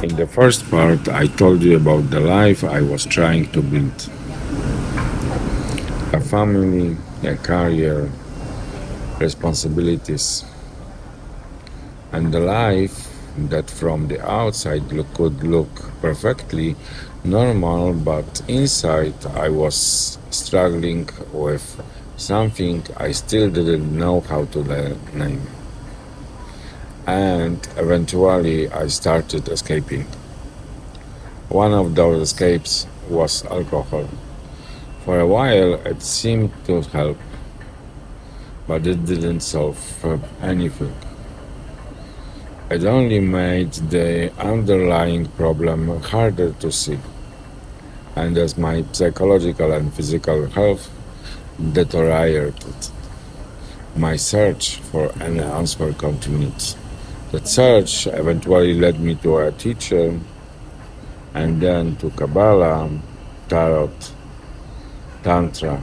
In the first part, I told you about the life I was trying to build. A family, a career, responsibilities, and the life that from the outside could look perfectly normal, but inside I was struggling with something I still didn't know how to name. And eventually I started escaping. One of those escapes was alcohol. For a while it seemed to help, but it didn't solve anything. It only made the underlying problem harder to see. And as my psychological and physical health deteriorated, my search for an answer continued. That search eventually led me to a teacher, and then to Kabbalah, Tarot, Tantra,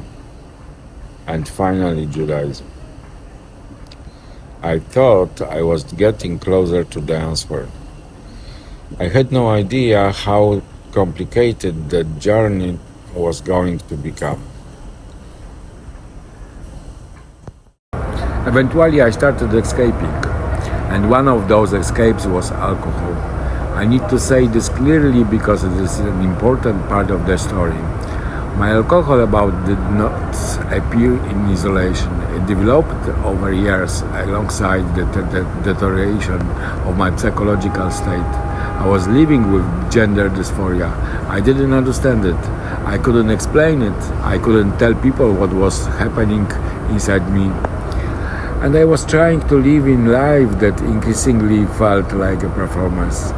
and finally Judaism. I thought I was getting closer to the answer. I had no idea how complicated the journey was going to become. Eventually I started escaping, and one of those escapes was alcohol. I need to say this clearly because it is an important part of the story. My alcohol abuse did not appear in isolation. It developed over years alongside the deterioration of my psychological state. I was living with gender dysphoria. I didn't understand it. I couldn't explain it. I couldn't tell people what was happening inside me. And I was trying to live in life that increasingly felt like a performance.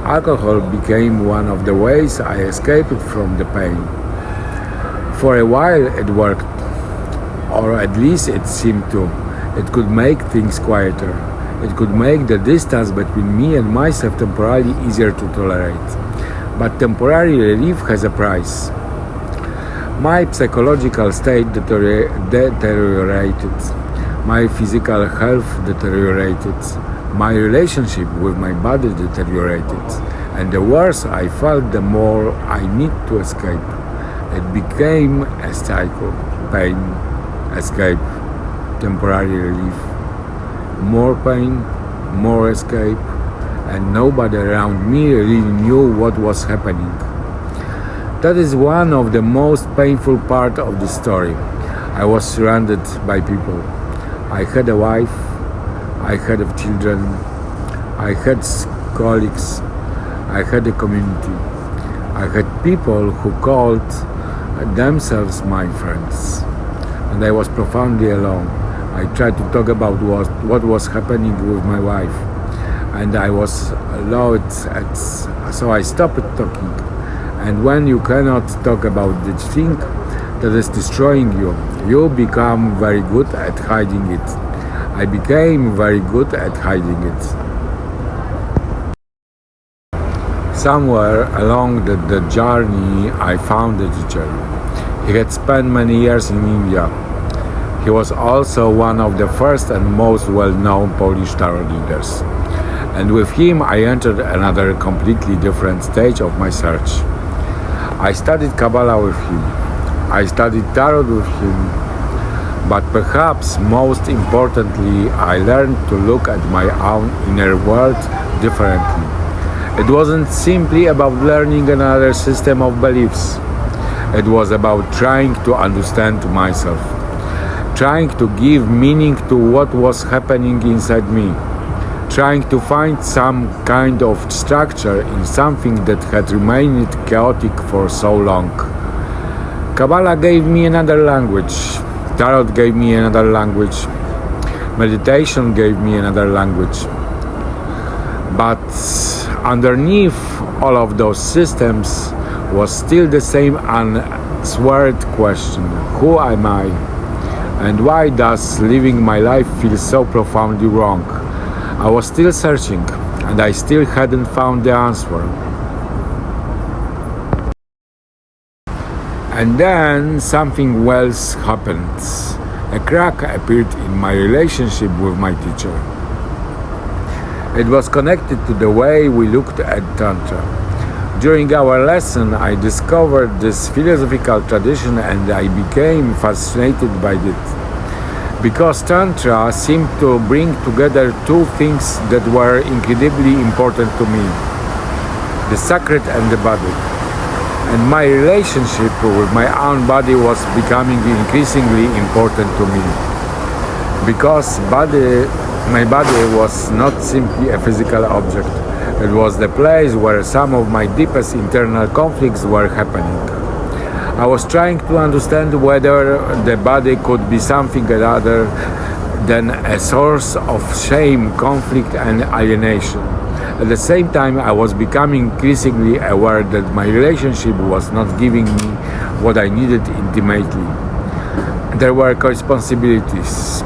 Alcohol became one of the ways I escaped from the pain. For a while it worked, or at least it seemed to. It could make things quieter. It could make the distance between me and myself temporarily easier to tolerate. But temporary relief has a price. My psychological state deteriorated. My physical health deteriorated. My relationship with my body deteriorated. And the worse I felt, the more I need to escape. It became a cycle. Pain, escape, temporary relief. More pain, more escape, and nobody around me really knew what was happening. That is one of the most painful parts of the story. I was surrounded by people. I had a wife, I had children, I had colleagues, I had a community. I had people who called themselves my friends, and I was profoundly alone. I tried to talk about what was happening with my wife, and I was allowed, so I stopped talking. And when you cannot talk about the thing that is destroying you, you become very good at hiding it. I became very good at hiding it. Somewhere along the journey, I found a teacher. He had spent many years in India. He was also one of the first and most well-known Polish tarot readers. And with him, I entered another completely different stage of my search. I studied Kabbalah with him. I studied tarot with him. But perhaps most importantly, I learned to look at my own inner world differently. It wasn't simply about learning another system of beliefs. It was about trying to understand myself, trying to give meaning to what was happening inside me, trying to find some kind of structure in something that had remained chaotic for so long. Kabbalah gave me another language. Tarot gave me another language. Meditation gave me another language. But underneath all of those systems was still the same unanswered question: who am I? And why does living my life feel so profoundly wrong? I was still searching, and I still hadn't found the answer. And then something else happened. A crack appeared in my relationship with my teacher. It was connected to the way we looked at Tantra. During our lesson, I discovered this philosophical tradition and I became fascinated by it. Because Tantra seemed to bring together two things that were incredibly important to me: the sacred and the body. And my relationship with my own body was becoming increasingly important to me. Because my body was not simply a physical object. It was the place where some of my deepest internal conflicts were happening. I was trying to understand whether the body could be something other than a source of shame, conflict, and alienation. At the same time, I was becoming increasingly aware that my relationship was not giving me what I needed intimately. There were responsibilities,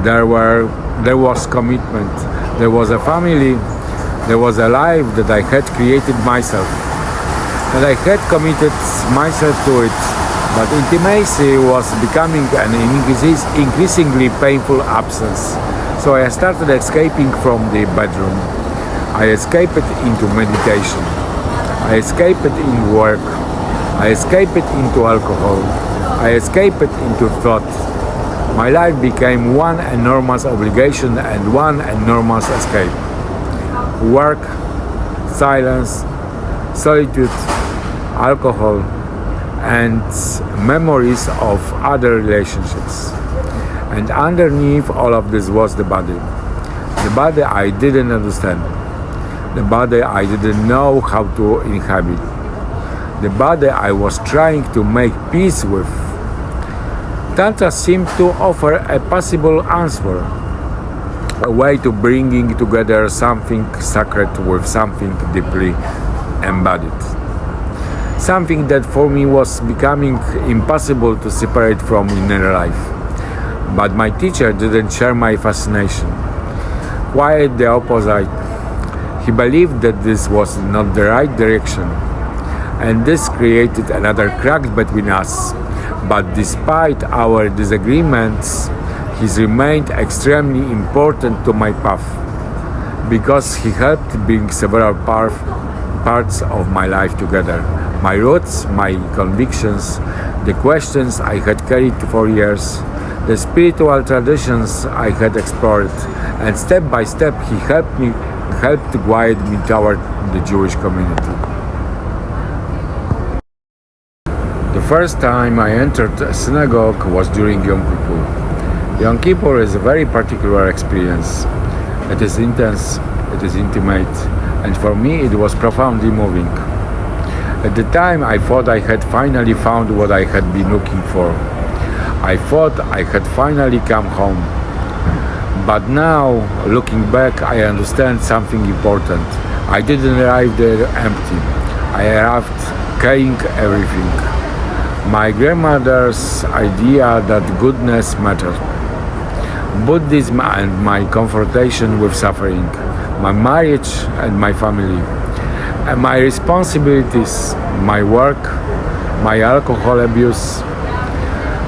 there was commitment, there was a family, there was a life that I had created myself. And I had committed myself to it, but intimacy was becoming an increasingly painful absence. So I started escaping from the bedroom. I escaped into meditation. I escaped in work. I escaped into alcohol. I escaped into thought. My life became one enormous obligation and one enormous escape. Work, silence, solitude, alcohol, and memories of other relationships. And underneath all of this was the body. The body I didn't understand. The body I didn't know how to inhabit. The body I was trying to make peace with. Tantra seemed to offer a possible answer, a way to bringing together something sacred with something deeply embodied. Something that for me was becoming impossible to separate from inner life. But my teacher didn't share my fascination. Quite the opposite. He believed that this was not the right direction. And this created another crack between us. But despite our disagreements, he remained extremely important to my path. Because he helped bring several parts of my life together. My roots, my convictions, the questions I had carried for years, the spiritual traditions I had explored, and step by step he helped guide me toward the Jewish community. The first time I entered a synagogue was during Yom Kippur. Yom Kippur is a very particular experience. It is intense, it is intimate, and for me it was profoundly moving. At the time, I thought I had finally found what I had been looking for. I thought I had finally come home. But now, looking back, I understand something important. I didn't arrive there empty. I arrived carrying everything. My grandmother's idea that goodness mattered. Buddhism and my confrontation with suffering. My marriage and my family. And my responsibilities, my work, my alcohol abuse,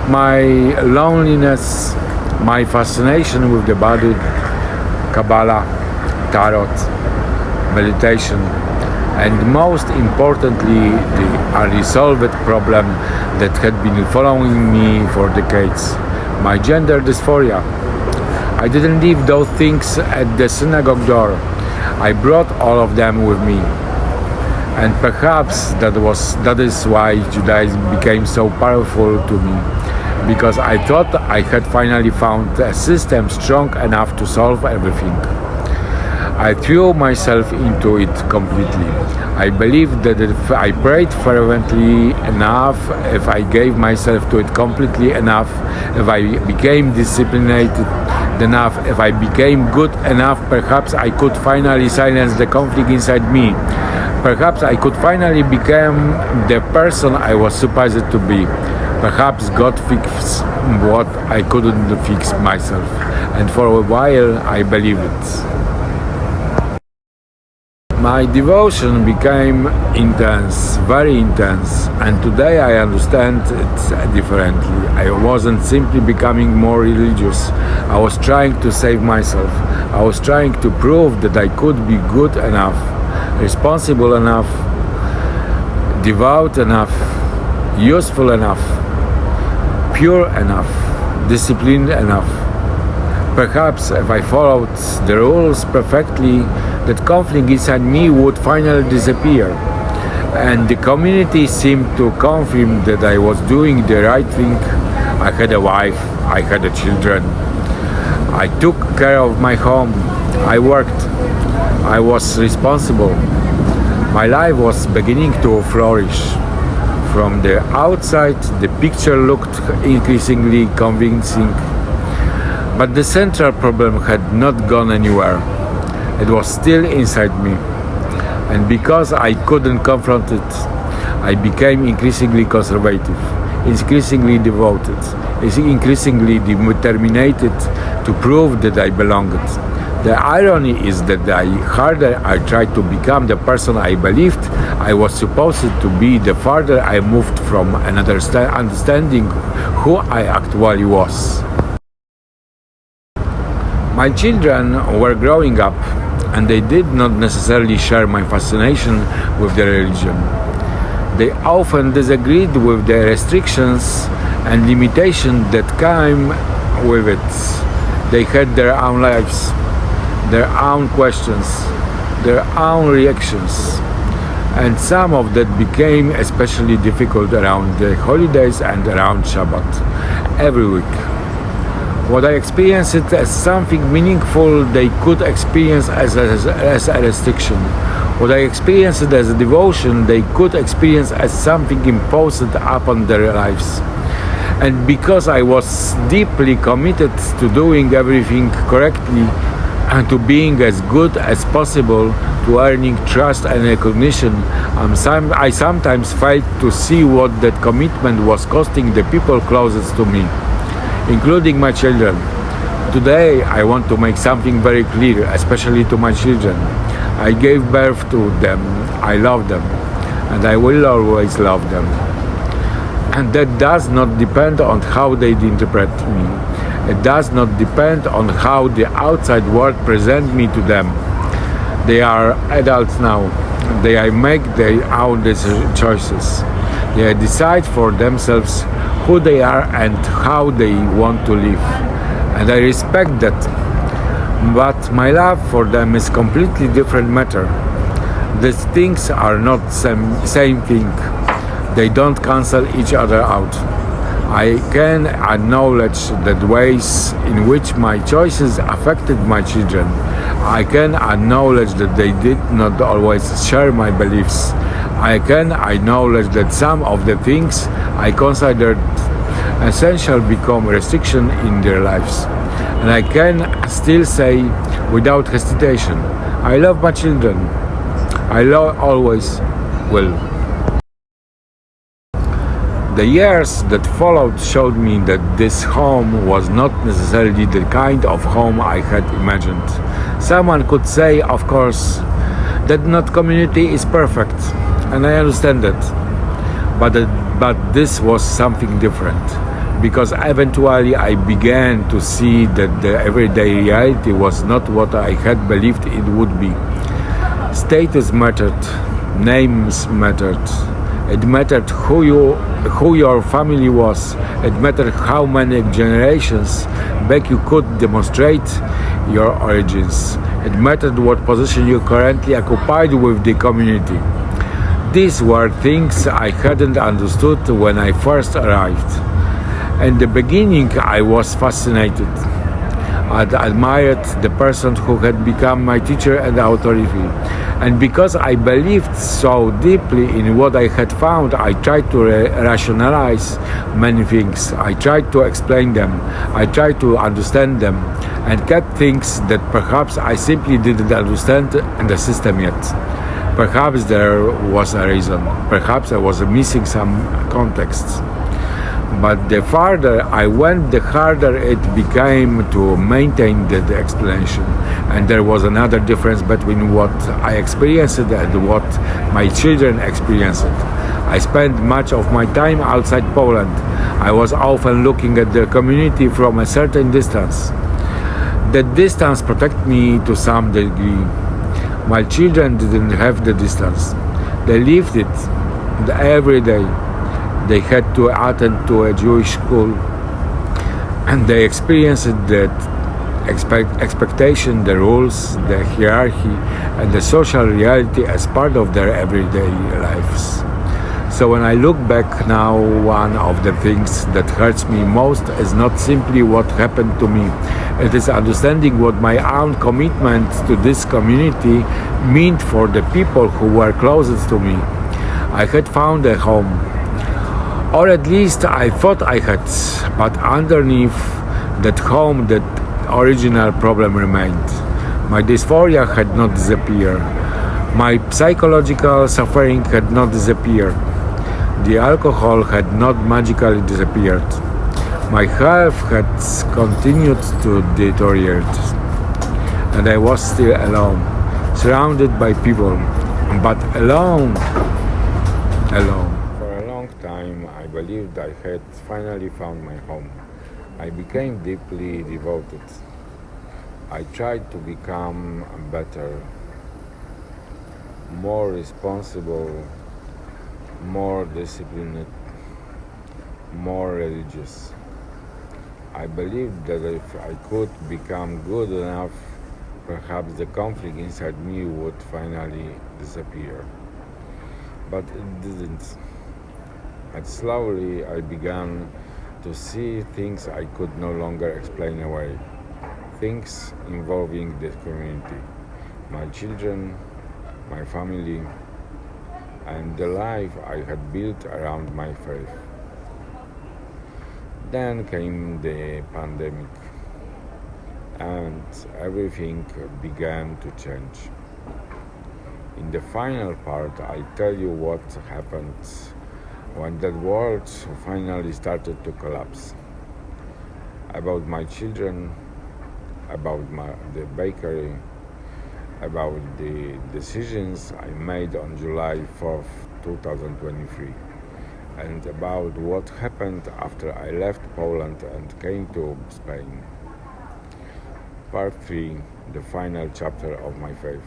my loneliness, my fascination with the body, Kabbalah, Tarot, meditation, and most importantly, the unresolved problem that had been following me for decades, my gender dysphoria. I didn't leave those things at the synagogue door. I brought all of them with me. And perhaps that is why Judaism became so powerful to me, because I thought I had finally found a system strong enough to solve everything. I threw myself into it completely. I believed that if I prayed fervently enough, if I gave myself to it completely enough, if I became disciplined enough, if I became good enough, perhaps I could finally silence the conflict inside me. Perhaps I could finally become the person I was supposed to be. Perhaps God fixed what I couldn't fix myself. And for a while I believed it. My devotion became intense, very intense, and today I understand it differently. I wasn't simply becoming more religious. I was trying to save myself. I was trying to prove that I could be good enough, responsible enough, devout enough, useful enough, pure enough, disciplined enough. Perhaps if I followed the rules perfectly, that conflict inside me would finally disappear. And the community seemed to confirm that I was doing the right thing. I had a wife, I had children, I took care of my home, I worked, I was responsible. My life was beginning to flourish. From the outside, the picture looked increasingly convincing. But the central problem had not gone anywhere. It was still inside me. And because I couldn't confront it, I became increasingly conservative, increasingly devoted, increasingly determined to prove that I belonged. The irony is that the harder I tried to become the person I believed I was supposed to be, the farther I moved from understanding who I actually was. My children were growing up, and they did not necessarily share my fascination with the religion. They often disagreed with the restrictions and limitations that came with it. They had their own lives, their own questions, their own reactions, and some of that became especially difficult around the holidays and around Shabbat, every week. What I experienced as something meaningful, they could experience as a restriction. What I experienced as a devotion, they could experience as something imposed upon their lives. And because I was deeply committed to doing everything correctly and to being as good as possible, to earning trust and recognition, I sometimes failed to see what that commitment was costing the people closest to me, including my children. Today, I want to make something very clear, especially to my children. I gave birth to them, I love them, and I will always love them. And that does not depend on how they interpret me. It does not depend on how the outside world presents me to them. They are adults now. They make their own choices. They decide for themselves who they are and how they want to live. And I respect that. But my love for them is completely different matter. These things are not same thing. They don't cancel each other out. I can acknowledge the ways in which my choices affected my children. I can acknowledge that they did not always share my beliefs. I can acknowledge that some of the things I considered essential become restriction in their lives. And I can still say without hesitation, I love my children. I always will. The years that followed showed me that this home was not necessarily the kind of home I had imagined. Someone could say, of course, that not community is perfect, and I understand that. But this was something different, because eventually I began to see that the everyday reality was not what I had believed it would be. Status mattered, names mattered. It mattered who your family was. It mattered how many generations back you could demonstrate your origins. It mattered what position you currently occupied with the community. These were things I hadn't understood when I first arrived. In the beginning, I was fascinated. I admired the person who had become my teacher and authority. And because I believed so deeply in what I had found, I tried to rationalize many things. I tried to explain them. I tried to understand them, and kept things that perhaps I simply didn't understand in the system yet. Perhaps there was a reason. Perhaps I was missing some context. But the farther I went, the harder it became to maintain the explanation. And there was another difference between what I experienced and what my children experienced. I spent much of my time outside Poland. I was often looking at the community from a certain distance. That distance protected me to some degree. My children didn't have the distance. They lived it every day. They had to attend to a Jewish school, and they experienced that expectation, the rules, the hierarchy, and the social reality as part of their everyday lives. So when I look back now, one of the things that hurts me most is not simply what happened to me. It is understanding what my own commitment to this community meant for the people who were closest to me. I had found a home, or at least I thought I had, but underneath that home, that original problem remained. My dysphoria had not disappeared. My psychological suffering had not disappeared. The alcohol had not magically disappeared. My health had continued to deteriorate, and I was still alone, surrounded by people, but alone. For a long time, I believed I had finally found my home. I became deeply devoted. I tried to become better, more responsible, more disciplined, more religious. I believed that if I could become good enough, perhaps the conflict inside me would finally disappear. But it didn't. And slowly I began to see things I could no longer explain away. Things involving the community, my children, my family, and the life I had built around my faith. Then came the pandemic, and everything began to change. In the final part, I'll tell you what happened when that world finally started to collapse. About my children, about the bakery, about the decisions I made on July 4th, 2023, and about what happened after I left Poland and came to Spain. Part 3, the final chapter of my faith.